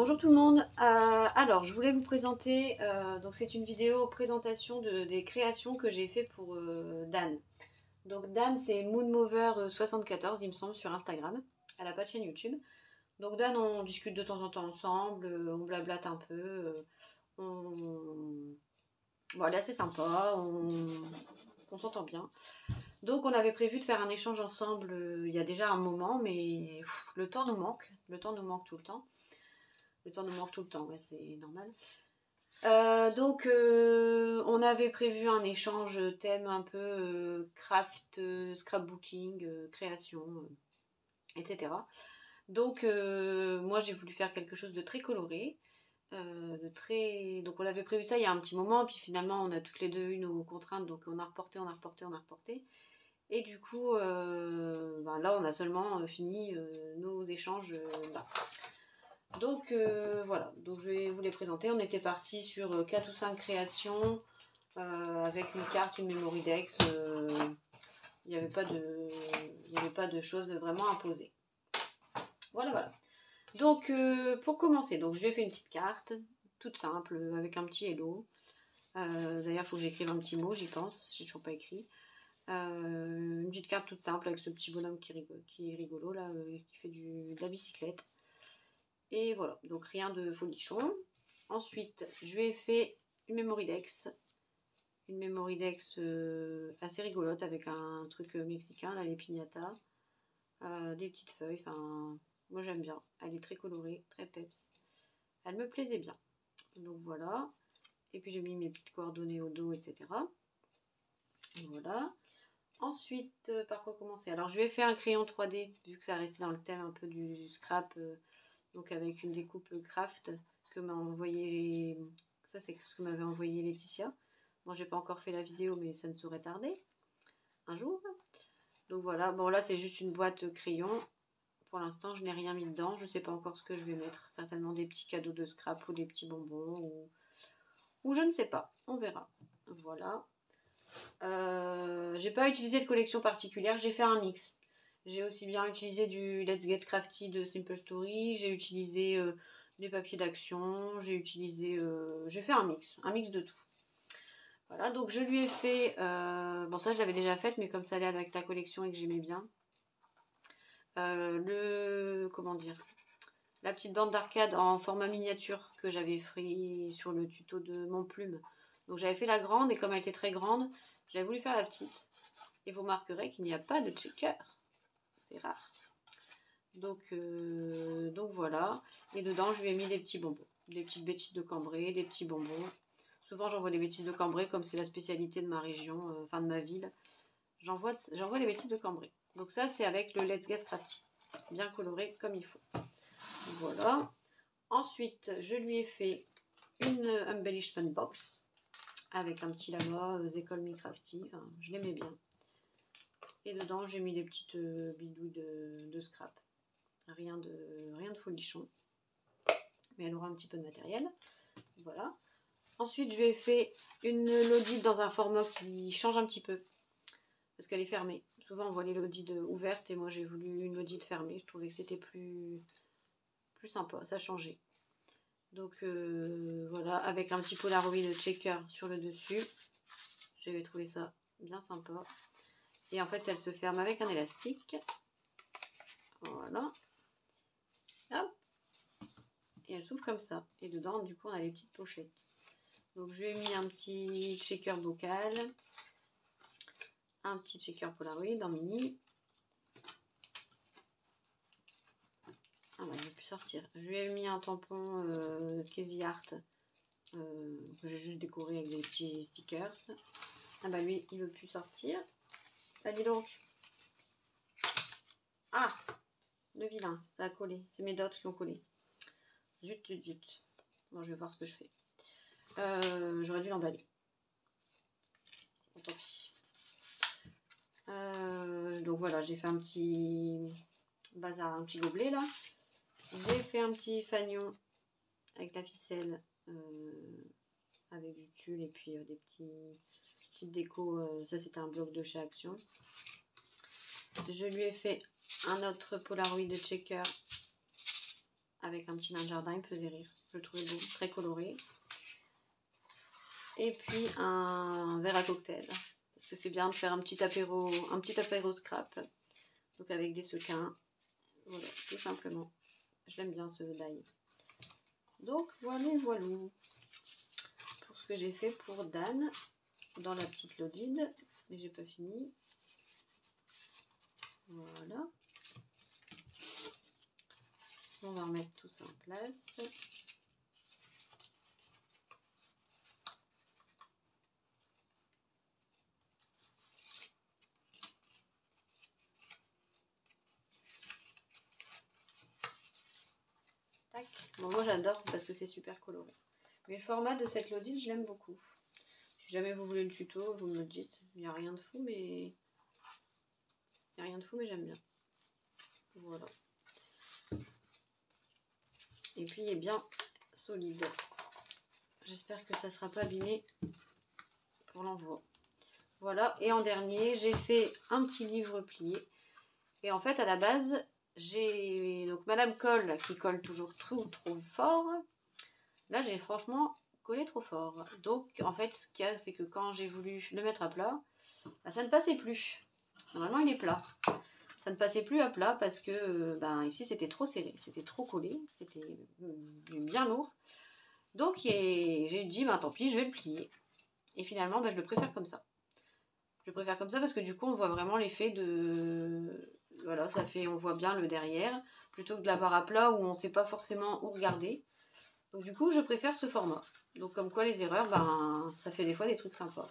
Bonjour tout le monde. Alors, je voulais vous présenter, donc c'est une vidéo présentation des créations que j'ai fait pour Dan. Donc Dan, c'est Moonmover74, il me semble, sur Instagram. Elle n'a pas de chaîne YouTube. Donc Dan, on discute de temps en temps ensemble, on blablate un peu. Bon, elle est assez sympa, on s'entend bien. Donc on avait prévu de faire un échange ensemble il y a déjà un moment, mais le temps nous manque. Le temps nous manque tout le temps. Le temps nous manque tout le temps, ouais, c'est normal. On avait prévu un échange thème un peu craft, scrapbooking, création, etc. Donc, moi, j'ai voulu faire quelque chose de très coloré. Donc, on avait prévu ça il y a un petit moment, puis finalement, on a toutes les deux eu nos contraintes, donc on a reporté, on a reporté, on a reporté. Et du coup, là, on a seulement fini nos échanges là. Donc voilà, donc je vais vous les présenter. On était parti sur 4 ou 5 créations avec une carte, une memory dex. Il n'y avait pas de choses vraiment imposées. Voilà, voilà. Donc pour commencer, donc je lui ai fait une petite carte, toute simple, avec un petit hello. D'ailleurs, il faut que j'écrive un petit mot, j'y pense, j'ai toujours pas écrit. Une petite carte toute simple avec ce petit bonhomme qui est rigolo là, qui fait de la bicyclette. Et voilà, donc rien de folichon. Ensuite, je lui ai fait une memory dex. Une memory dex assez rigolote avec un truc mexicain, là, les piñatas. Des petites feuilles, enfin, moi j'aime bien. Elle est très colorée, très peps. Elle me plaisait bien. Donc voilà. Et puis j'ai mis mes petites coordonnées au dos, etc. Voilà. Ensuite, par quoi commencer? Alors je lui ai fait un crayon 3D, vu que ça restait dans le thème un peu du scrap. Donc avec une découpe craft que m'a envoyé, ça c'est ce que m'avait envoyé Laetitia. Bon, j'ai pas encore fait la vidéo, mais ça ne saurait tarder un jour. Donc voilà, bon là c'est juste une boîte crayon. Pour l'instant je n'ai rien mis dedans, je sais pas encore ce que je vais mettre. Certainement des petits cadeaux de scrap ou des petits bonbons ou je ne sais pas, on verra. Voilà. J'ai pas utilisé de collection particulière, j'ai fait un mix. J'ai aussi bien utilisé du Let's Get Crafty de Simple Story, j'ai utilisé des papiers d'action, j'ai fait un mix de tout. Voilà, donc je lui ai fait, bon ça je l'avais déjà faite, mais comme ça allait avec la collection et que j'aimais bien, comment dire, la petite bande d'arcade en format miniature que j'avais fait sur le tuto de mon plume. Donc j'avais fait la grande et comme elle était très grande, j'avais voulu faire la petite. Et vous remarquerez qu'il n'y a pas de checker. C'est rare. Donc voilà. Et dedans, je lui ai mis des petits bonbons. Des petites bêtises de Cambrai, des petits bonbons. Souvent, j'envoie des bêtises de Cambrai, comme c'est la spécialité de ma région, enfin de ma ville. J'envoie des bêtises de Cambrai. Donc ça, c'est avec le Let's Get Crafty. Bien coloré comme il faut. Voilà. Ensuite, je lui ai fait une embellishment box avec un petit lama d'école Mi Crafty. Enfin, je l'aimais bien. Et dedans, j'ai mis des petites bidouilles de scrap. Rien de folichon. Mais elle aura un petit peu de matériel. Voilà. Ensuite, je lui ai fait une lodite dans un format qui change un petit peu. Parce qu'elle est fermée. Souvent, on voit les lodites ouvertes. Et moi, j'ai voulu une lodite fermée. Je trouvais que c'était plus sympa. Ça changeait. Donc, voilà. Avec un petit Polaroid de checker sur le dessus. J'avais trouvé ça bien sympa. Et en fait, elle se ferme avec un élastique. Voilà. Hop. Et elle s'ouvre comme ça. Et dedans, du coup, on a les petites pochettes. Donc, je lui ai mis un petit checker bocal. Un petit checker Polaroid en mini. Ah bah, il ne veut plus sortir. Je lui ai mis un tampon Casey Art. Que j'ai juste décoré avec des petits stickers. Ah bah, lui, il ne veut plus sortir. Ah, dis donc. Ah, le vilain, ça a collé. C'est mes dots qui ont collé. Zut, zut, zut. Bon, je vais voir ce que je fais. J'aurais dû l'emballer. Bon, tant pis. Donc voilà, j'ai fait un petit bazar, un petit gobelet là. J'ai fait un petit fanion avec la ficelle, avec du tulle et puis des petites décos. Ça c'était un bloc de chez Action. Je lui ai fait un autre Polaroid de checker avec un petit nain de jardin, il me faisait rire. Je le trouvais beau, très coloré. Et puis un verre à cocktail, parce que c'est bien de faire un petit apéro scrap. Donc avec des sequins, voilà, tout simplement. Je l'aime bien ce die. Donc voilà, voilà pour ce que j'ai fait pour Dan dans la petite Loaded, mais j'ai pas fini. Voilà. On va remettre tout ça en place. Tac. Bon, moi j'adore, c'est parce que c'est super coloré. Mais le format de cette Loaded, je l'aime beaucoup. Si jamais vous voulez le tuto, vous me le dites. Il n'y a rien de fou, mais j'aime bien. Voilà. Et puis il est bien solide. J'espère que ça ne sera pas abîmé pour l'envoi. Voilà, et en dernier, j'ai fait un petit livre plié. Et en fait, à la base, j'ai donc Madame Colle qui colle toujours trop fort. Là, j'ai franchement collé trop fort. Donc, en fait, ce qu'il y a, c'est que quand j'ai voulu le mettre à plat, bah, ça ne passait plus. Normalement, il est plat. Ça ne passait plus à plat parce que ici, c'était trop serré. C'était trop collé. C'était bien lourd. Donc, j'ai dit, bah, tant pis, je vais le plier. Et finalement, je le préfère comme ça. Je préfère comme ça parce que du coup, on voit vraiment l'effet de... Voilà, ça fait, on voit bien le derrière, plutôt que de l'avoir à plat où on ne sait pas forcément où regarder. Donc du coup, je préfère ce format. Donc comme quoi, les erreurs, ça fait des fois des trucs sympas.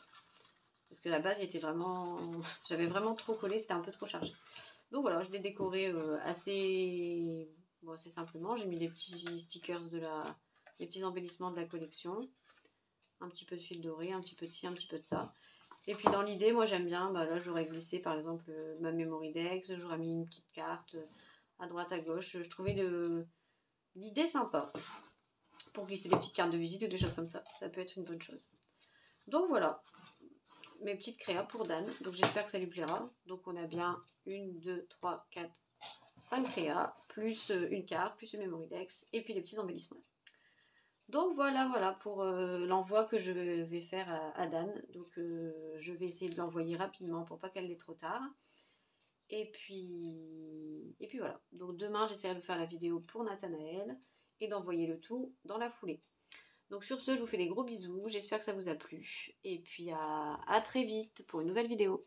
Parce que la base, il était vraiment... J'avais vraiment trop collé, c'était un peu trop chargé. Donc voilà, je l'ai décoré assez simplement. J'ai mis des petits stickers des petits embellissements de la collection. Un petit peu de fil doré, un petit peu de ci, un petit peu de ça. Et puis dans l'idée, moi j'aime bien, là j'aurais glissé par exemple ma memory dex, j'aurais mis une petite carte à droite, à gauche. Je trouvais l'idée sympa pour glisser des petites cartes de visite ou des choses comme ça. Ça peut être une bonne chose. Donc voilà, mes petites créas pour Dan. Donc j'espère que ça lui plaira. Donc on a bien 1, 2, 3, 4, 5 créas, plus une carte, plus une memory dex, et puis les petits embellissements. Donc voilà pour l'envoi que je vais faire à Dan. Donc je vais essayer de l'envoyer rapidement pour pas qu'elle l'ait trop tard. Et puis voilà. Donc demain j'essaierai de faire la vidéo pour Nathanaël et d'envoyer le tout dans la foulée. Donc sur ce, je vous fais des gros bisous. J'espère que ça vous a plu. Et puis à très vite pour une nouvelle vidéo.